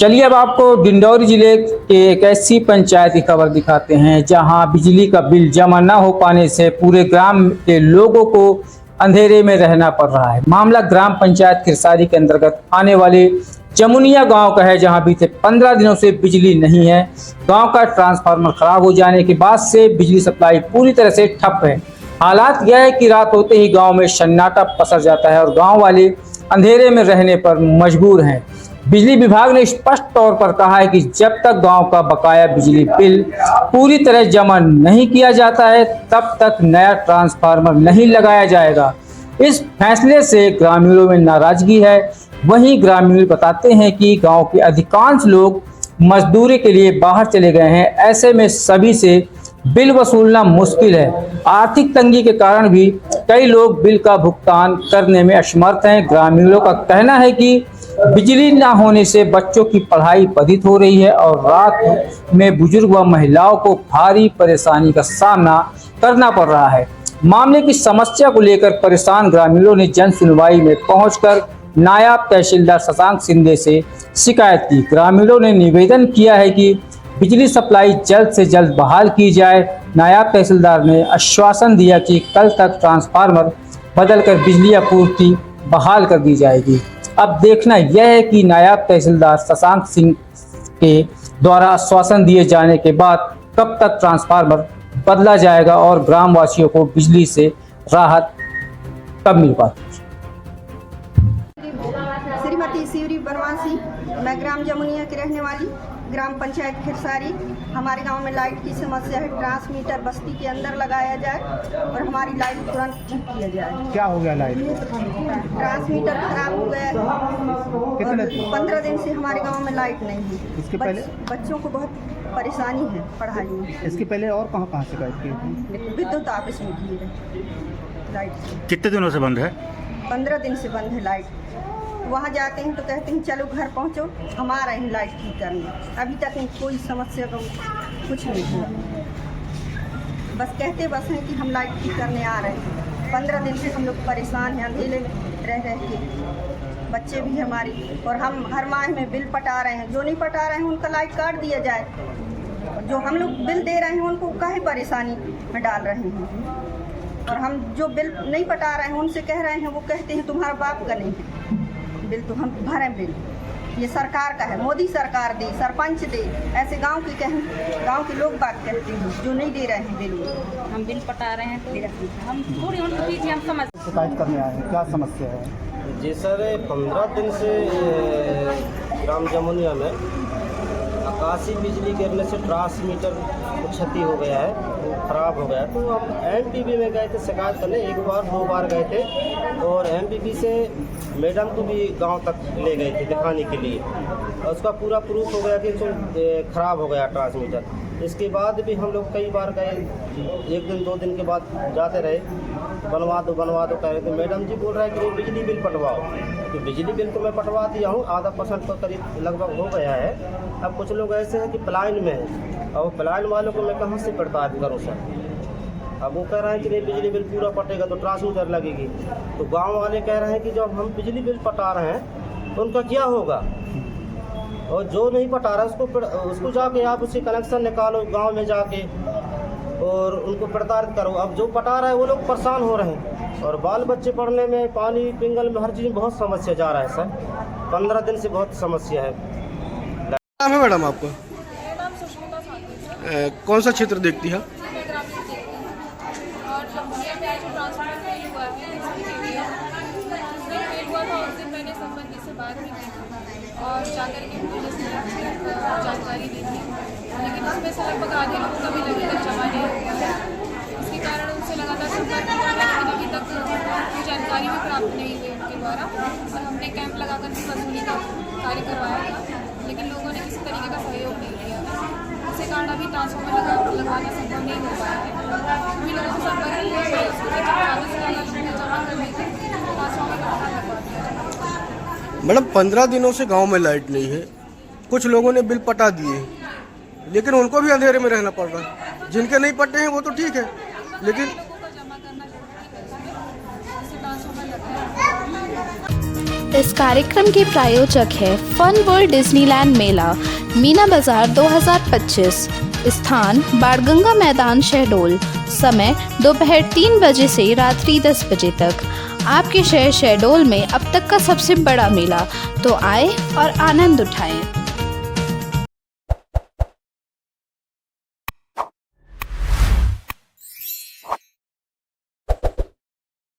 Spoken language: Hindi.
चलिए अब आपको डिंडौरी जिले के एक ऐसी पंचायत की खबर दिखाते हैं जहां बिजली का बिल जमा न हो पाने से पूरे ग्राम के लोगों को अंधेरे में रहना पड़ रहा है। मामला ग्राम पंचायत खिरसारी के अंतर्गत आने वाले जमुनिया गांव का है, जहां बीते 15 दिनों से बिजली नहीं है। गांव का ट्रांसफार्मर खराब हो जाने के बाद से बिजली सप्लाई पूरी तरह से ठप है। हालात यह है कि रात होते ही गांव में सन्नाटा पसर जाता है और गांव वाले अंधेरे में रहने पर मजबूर हैं। बिजली विभाग ने स्पष्ट तौर पर कहा है कि जब तक गांव का बकाया बिजली बिल पूरी तरह जमा नहीं किया जाता है तब तक नया ट्रांसफार्मर नहीं लगाया जाएगा। इस फैसले से ग्रामीणों में नाराजगी है। वहीं ग्रामीण बताते हैं कि गांव के अधिकांश लोग मजदूरी के लिए बाहर चले गए हैं। ऐसे में सभी से बिल वसूलना मुश्किल है। आर्थिक तंगी के कारण भी कई लोग बिल का भुगतान करने में असमर्थ हैं। ग्रामीणों का कहना है कि बिजली न होने से बच्चों की पढ़ाई बाधित हो रही है और रात में बुजुर्ग व महिलाओं को भारी परेशानी का सामना करना पड़ रहा है। मामले की समस्या को लेकर परेशान ग्रामीणों ने जन सुनवाई में पहुंचकर नायब तहसीलदार शशांक शिंदे से शिकायत की। ग्रामीणों ने निवेदन किया है कि बिजली सप्लाई जल्द से जल्द बहाल की जाए। नायब तहसीलदार ने आश्वासन दिया कि कल तक ट्रांसफार्मर बदलकर बिजली आपूर्ति बहाल कर दी जाएगी। अब देखना यह है कि नायब तहसीलदार शशांक सिंह के द्वारा आश्वासन दिए जाने के बाद कब तक ट्रांसफार्मर बदला जाएगा और ग्रामवासियों को बिजली से राहत कब मिल पाती। श्रीमती शिवरी बनवासी, मैं ग्राम जमुनिया की रहने वाली, ग्राम पंचायत खिरसारी। हमारे गांव में लाइट की समस्या है। ट्रांसमीटर बस्ती के अंदर लगाया जाए और हमारी लाइट तुरंत ठीक किया जाए। क्या हो गया लाइट? ट्रांसमीटर खराब हो गया है। 15 दिन से हमारे गांव में लाइट नहीं है। इसके पहले बच्चों को बहुत परेशानी है पढ़ाई में। इसके पहले और कहाँ शिकायत की थी? विद्युत ऑफिस में की है। लाइट कितने दिनों से बंद है? 15 दिन से बंद है लाइट। वहाँ जाते हैं तो कहते हैं चलो घर पहुँचो, हम आ रहे हैं लाइट ठीक करने। अभी तक कोई समस्या का कुछ नहीं हुआ। बस कहते बस हैं कि हम लाइट ठीक करने आ रहे हैं। 15 दिन से हम लोग परेशान हैं, अंधेरे में रह के। बच्चे भी हमारी, और हम हर माह में बिल पटा रहे हैं। जो नहीं पटा रहे हैं उनका लाइट काट दिया जाए। जो हम लोग बिल दे रहे हैं उनको काहे परेशानी में डाल रहे हैं। और हम जो बिल नहीं पटा रहे हैं उनसे कह रहे हैं, वो कहते हैं तुम्हारा बाप का नहीं है बिल, तो हम भरें बिल। ये सरकार का है, मोदी सरकार दे, सरपंच दे, ऐसे गांव की गांव के लोग बात कहते हैं जो नहीं दे रहे हैं बिल। हम बिल पटा रहे हैं तो हम थोड़ी उनको दीजिए, हम समझ। शिकायत करने आए हैं, क्या समस्या है? जी सर, 15 दिन से ग्राम जमुनिया में आकाशीय बिजली गिरने से ट्रांसमीटर को क्षति हो गया है, वो खराब हो गया है। तो हम एमपीबी में गए थे शिकायत करने, एक बार 2 बार गए थे और एमपीबी से मैडम को भी गांव तक ले गए थे दिखाने के लिए। और उसका पूरा प्रूफ हो गया कि ख़राब हो गया ट्रांसमीटर। इसके बाद भी हम लोग कई बार गए, 1 दिन 2 दिन के बाद जाते रहे, बनवा दो कह रहे थे। मैडम जी बोल रहे हैं कि बिजली बिल पटवाओ। तो बिजली बिल तो मैं पटवा दिया हूँ, आधा % तो करीब लगभग हो गया है। अब कुछ लोग ऐसे हैं कि प्लान में है, और प्लान वालों को मैं कहाँ से पड़ताल करूँ सर? अब वो कह रहे हैं कि नहीं बिजली बिल पूरा पटेगा तो ट्रांसमीटर लगेगी। तो गांव वाले कह रहे हैं कि जब हम बिजली बिल पटा रहे हैं तो उनका क्या होगा, और जो नहीं पटा रहा है उसको जाके आप उससे कनेक्शन निकालो गांव में जाके और उनको प्रताड़ित करो। अब जो पटा रहा है वो लोग परेशान हो रहे हैं, और बाल बच्चे पढ़ने में, पानी पिंगल में, हर चीज़ में बहुत समस्या जा रहा है सर। 15 दिन से बहुत समस्या है। नाम है मैडम आपका? मेरा नाम सुष्मिता साहनी। कौन सा क्षेत्र देखती है? मैं ग्रामीण देखती हूँ। और जमुनिया में जो ट्रांसफर फेल हुआ है, जिस दिन फेल हुआ था उस दिन मैंने संबंधी से बात भी की थी और जाकर के पुलिस ने जानकारी दी थी, लेकिन उसमें से लगभग आधे लोगों का बिल अभी तक जमा नहीं हुआ है। इसके कारण उनसे लगातार संपर्क कर रहे हैं, लेकिन अभी तक कोई जानकारी भी प्राप्त नहीं हुई उनके द्वारा। और हमने कैंप लगाकर भी वसूली का कार्य करवाया था, लेकिन लोगों ने किसी तरीके का सहयोग नहीं किया। इसके कारण अभी ट्रांसफार्मर लगाना संभव नहीं हो पाया है। सभी लोगों से संपर्क किया, उसको ज़्यादा से ज़्यादा लोगों जमा कर लेते ट्रांसफार्मर लगवा दिया। मैडम 15 दिनों से गांव में लाइट नहीं है। कुछ लोगों ने बिल पटा दिए, लेकिन उनको भी अंधेरे में रहना पड़ रहा है। जिनके नहीं पटे हैं वो तो ठीक है, लेकिन जमा करना जरूरी है, इससे ट्रांसफार्मर लगता है। इस कार्यक्रम के प्रायोजक है फन वर्ल्ड डिज्नीलैंड मेला मीना बाजार 2025। स्थान बाणगंगा मैदान शहडोल। समय दोपहर 3 बजे से रात्रि 10 बजे तक। आपके शहर शहडोल में अब तक का सबसे बड़ा मेला, तो आए और आनंद उठाएं।